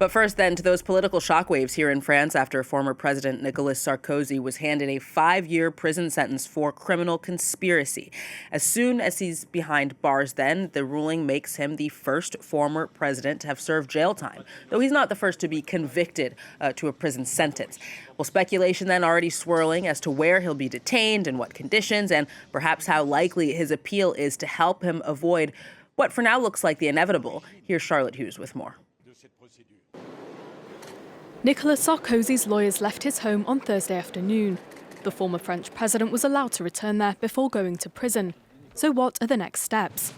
But first, then, to those political shockwaves here in France after former President Nicolas Sarkozy was handed a 5-year prison sentence for criminal conspiracy. As soon as he's behind bars, then, the ruling makes him the first former president to have served jail time, though he's not the first to be convicted to a prison sentence. Well, speculation then already swirling as to where he'll be detained and what conditions, and perhaps how likely his appeal is to help him avoid what for now looks like the inevitable. Here's Charlotte Hughes with more. Nicolas Sarkozy's lawyers left his home on Thursday afternoon. The former French president was allowed to return there before going to prison. So what are the next steps?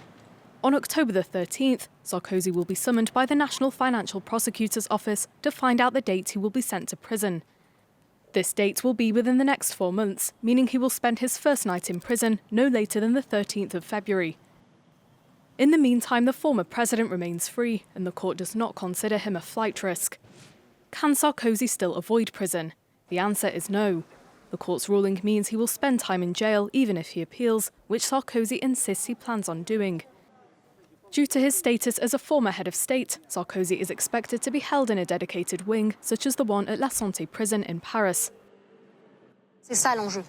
On October the 13th, Sarkozy will be summoned by the National Financial Prosecutor's Office to find out the date he will be sent to prison. This date will be within the next 4 months, meaning he will spend his first night in prison no later than the 13th of February. In the meantime, the former president remains free, and the court does not consider him a flight risk. Can Sarkozy still avoid prison? The answer is no. The court's ruling means he will spend time in jail even if he appeals, which Sarkozy insists he plans on doing. Due to his status as a former head of state, Sarkozy is expected to be held in a dedicated wing, such as the one at La Santé prison in Paris.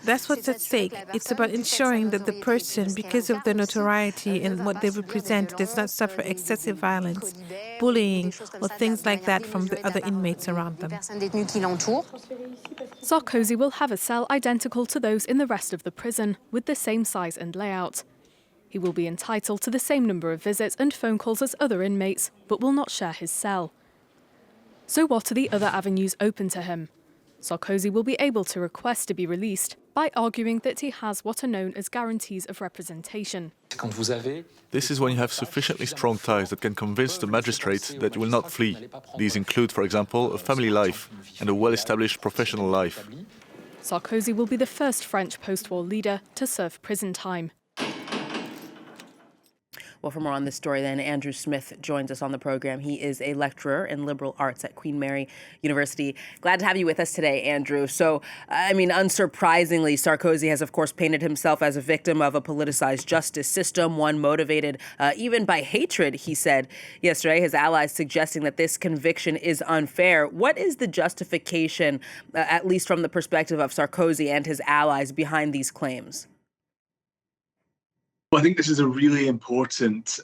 That's what's at stake. It's about ensuring that the person, because of their notoriety and what they represent, does not suffer excessive violence, bullying, or things like that from the other inmates around them. Sarkozy will have a cell identical to those in the rest of the prison, with the same size and layout. He will be entitled to the same number of visits and phone calls as other inmates, but will not share his cell. So what are the other avenues open to him? Sarkozy will be able to request to be released by arguing that he has what are known as guarantees of representation. This is when you have sufficiently strong ties that can convince the magistrate that you will not flee. These include, for example, a family life and a well-established professional life. Sarkozy will be the first French post-war leader to serve prison time. Well, for more on this story, then, Andrew Smith joins us on the program. He is a lecturer in liberal arts at Queen Mary University. Glad to have you with us today, Andrew. So, unsurprisingly, Sarkozy has, of course, painted himself as a victim of a politicized justice system, one motivated even by hatred, he said yesterday. His allies suggesting that this conviction is unfair. What is the justification, at least from the perspective of Sarkozy and his allies, behind these claims? Well, I think this is a really important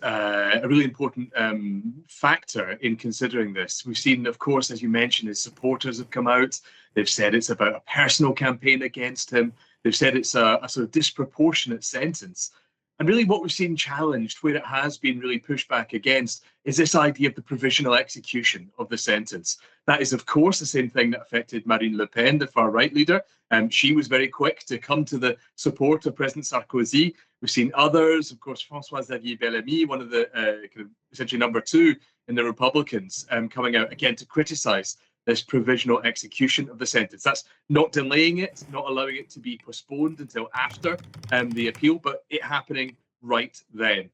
factor in considering this. We've seen, of course, as you mentioned, his supporters have come out. They've said it's about a personal campaign against him. They've said it's a sort of disproportionate sentence. And really what we've seen challenged, where it has been really pushed back against, is this idea of the provisional execution of the sentence. That is, of course, the same thing that affected Marine Le Pen, the far-right leader. She was very quick to come to the support of President Sarkozy. We've seen others, of course, François-Xavier Bellamy, one of the kind of essentially number two in the Republicans, coming out again to criticize this provisional execution of the sentence. That's not delaying it, not allowing it to be postponed until after the appeal, but it happening right then.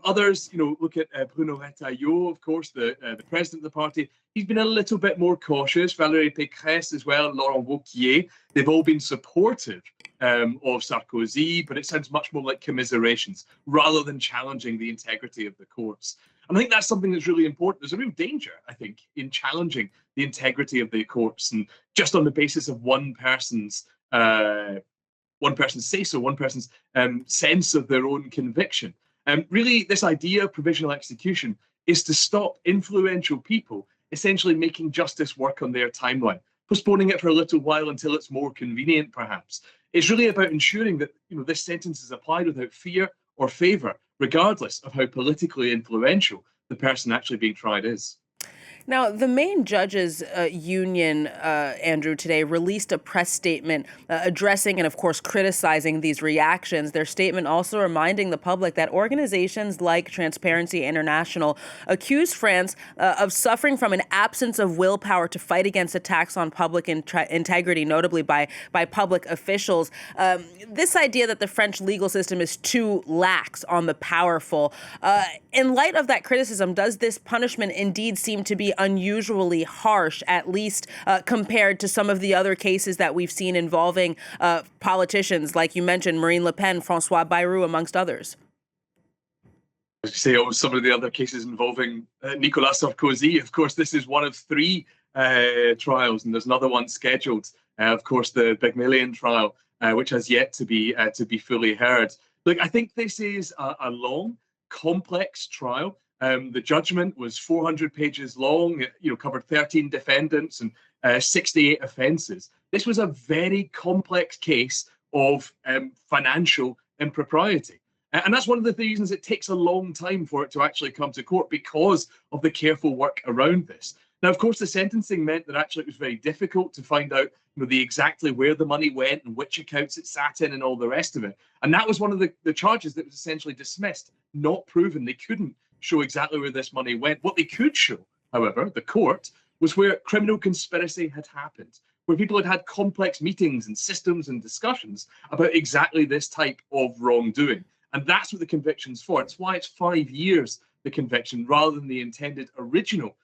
Others, look at Bruno Retailleau, of course, the president of the party. He's been a little bit more cautious. Valérie Pécresse as well, Laurent Wauquiez. They've all been supportive of Sarkozy, but it sounds much more like commiserations rather than challenging the integrity of the courts. And I think that's something that's really important. There's a real danger, I think, in challenging the integrity of the courts and just on the basis of one person's say-so, one person's sense of their own conviction. Really, this idea of provisional execution is to stop influential people essentially making justice work on their timeline, postponing it for a little while until it's more convenient, perhaps. It's really about ensuring that this sentence is applied without fear or favour, regardless of how politically influential the person actually being tried is. Now, the main judges union, Andrew, today released a press statement addressing and, of course, criticizing these reactions. Their statement also reminding the public that organizations like Transparency International accuse France of suffering from an absence of willpower to fight against attacks on public integrity, notably by public officials. This idea that the French legal system is too lax on the powerful. In light of that criticism, does this punishment indeed seem to be unusually harsh, at least compared to some of the other cases that we've seen involving politicians, like you mentioned, Marine Le Pen, François Bayrou, amongst others? As you say, some of the other cases involving Nicolas Sarkozy. Of course, this is one of three trials, and there's another one scheduled. Of course, the Big trial, which has yet to be fully heard. Look, I think this is a long, complex trial. The judgment was 400 pages long. It, covered 13 defendants and 68 offences. This was a very complex case of financial impropriety. And that's one of the reasons it takes a long time for it to actually come to court, because of the careful work around this. Now, of course, the sentencing meant that actually it was very difficult to find out exactly where the money went and which accounts it sat in and all the rest of it. And that was one of the charges that was essentially dismissed, not proven. They couldn't show exactly where this money went. What they could show, however, the court, was where criminal conspiracy had happened, where people had had complex meetings and systems and discussions about exactly this type of wrongdoing. And that's what the conviction's for. It's why it's 5 years, the conviction, rather than the intended original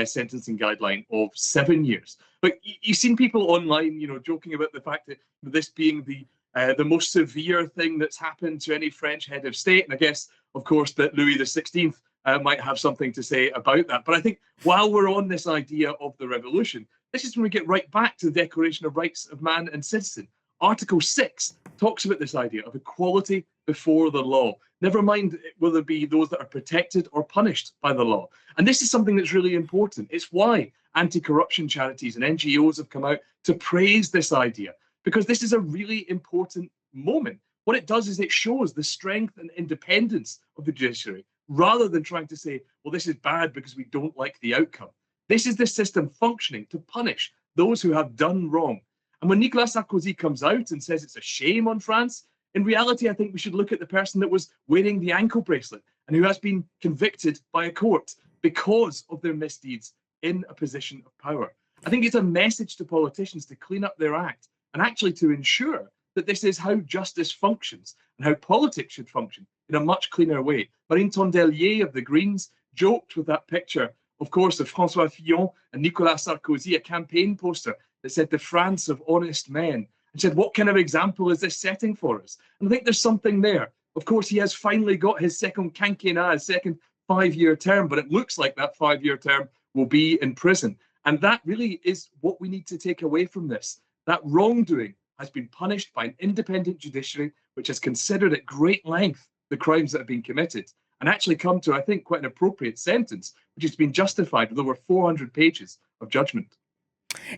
sentencing guideline of 7 years. But you've seen people online, joking about the fact that this being the most severe thing that's happened to any French head of state. And I guess, of course, that Louis XVI might have something to say about that. But I think while we're on this idea of the revolution, this is when we get right back to the Declaration of Rights of Man and Citizen. Article 6 talks about this idea of equality before the law. Never mind will there be those that are protected or punished by the law. And this is something that's really important. It's why anti-corruption charities and NGOs have come out to praise this idea, because this is a really important moment. What it does is it shows the strength and independence of the judiciary, rather than trying to say, well, this is bad because we don't like the outcome. This is the system functioning to punish those who have done wrong. And when Nicolas Sarkozy comes out and says it's a shame on France, in reality, I think we should look at the person that was wearing the ankle bracelet and who has been convicted by a court because of their misdeeds in a position of power. I think it's a message to politicians to clean up their act and actually to ensure that this is how justice functions and how politics should function in a much cleaner way. Marine Tondelier of the Greens joked with that picture, of course, of François Fillon and Nicolas Sarkozy, a campaign poster that said the France of honest men, and said, what kind of example is this setting for us? And I think there's something there. Of course, he has finally got his second quinquennat, his second 5-year term, but it looks like that 5-year term will be in prison. And that really is what we need to take away from this. That wrongdoing has been punished by an independent judiciary, which has considered at great length the crimes that have been committed, and actually come to, I think, quite an appropriate sentence, which has been justified with over 400 pages of judgment.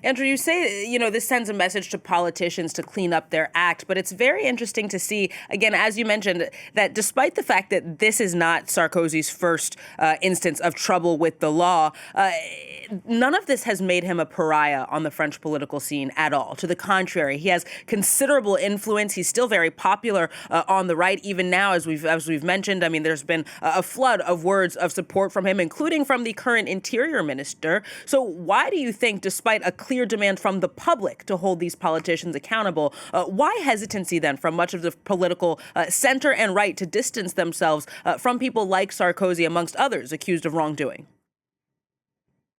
Andrew, you say, this sends a message to politicians to clean up their act, but it's very interesting to see, again, as you mentioned, that despite the fact that this is not Sarkozy's first instance of trouble with the law, none of this has made him a pariah on the French political scene at all. To the contrary, he has considerable influence. He's still very popular on the right, even now, as we've mentioned. I mean, there's been a flood of words of support from him, including from the current interior minister. So why do you think, despite a clear demand from the public to hold these politicians accountable, why hesitancy then from much of the political center and right to distance themselves from people like Sarkozy, amongst others, accused of wrongdoing?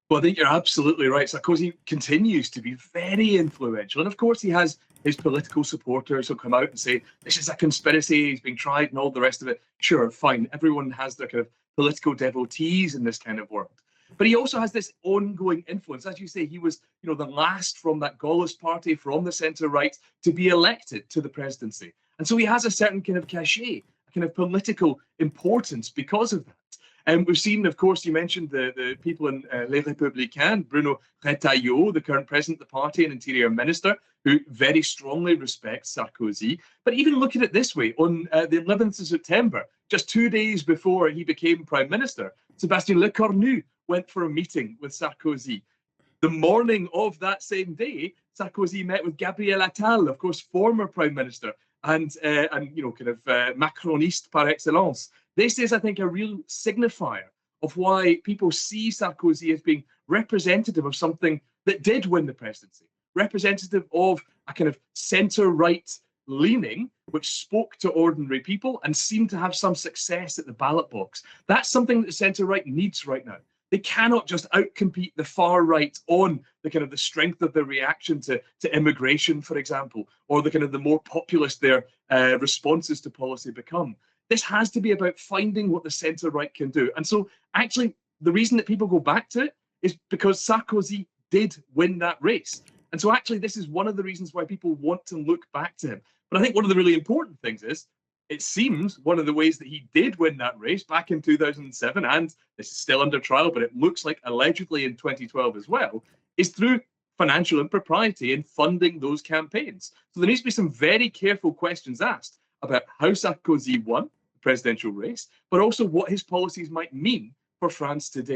Well, I think you're absolutely right. Sarkozy continues to be very influential. And of course, he has his political supporters who come out and say, this is a conspiracy, he's being tried and all the rest of it. Sure, fine. Everyone has their kind of political devotees in this kind of world. But he also has this ongoing influence. As you say, he was, the last from that Gaullist party, from the centre-right, to be elected to the presidency. And so he has a certain kind of cachet, a kind of political importance because of that. And we've seen, of course, you mentioned the people in Les Républicains, Bruno Retailleau, the current president of the party and interior minister, who very strongly respects Sarkozy. But even look at it this way, on the 11th of September, just 2 days before he became prime minister, Sébastien Lecornu went for a meeting with Sarkozy. The morning of that same day, Sarkozy met with Gabriel Attal, of course, former prime minister, and Macroniste par excellence. This is, I think, a real signifier of why people see Sarkozy as being representative of something that did win the presidency, representative of a kind of centre-right leaning, which spoke to ordinary people and seemed to have some success at the ballot box. That's something that the centre-right needs right now. They cannot just outcompete the far right on the kind of the strength of their reaction to immigration, for example, or the kind of the more populist their responses to policy become. This has to be about finding what the centre-right can do. And so actually, the reason that people go back to it is because Sarkozy did win that race. And so actually, this is one of the reasons why people want to look back to him. But I think one of the really important things is, it seems one of the ways that he did win that race back in 2007, and this is still under trial, but it looks like allegedly in 2012 as well, is through financial impropriety in funding those campaigns. So there needs to be some very careful questions asked about how Sarkozy won the presidential race, but also what his policies might mean for France today.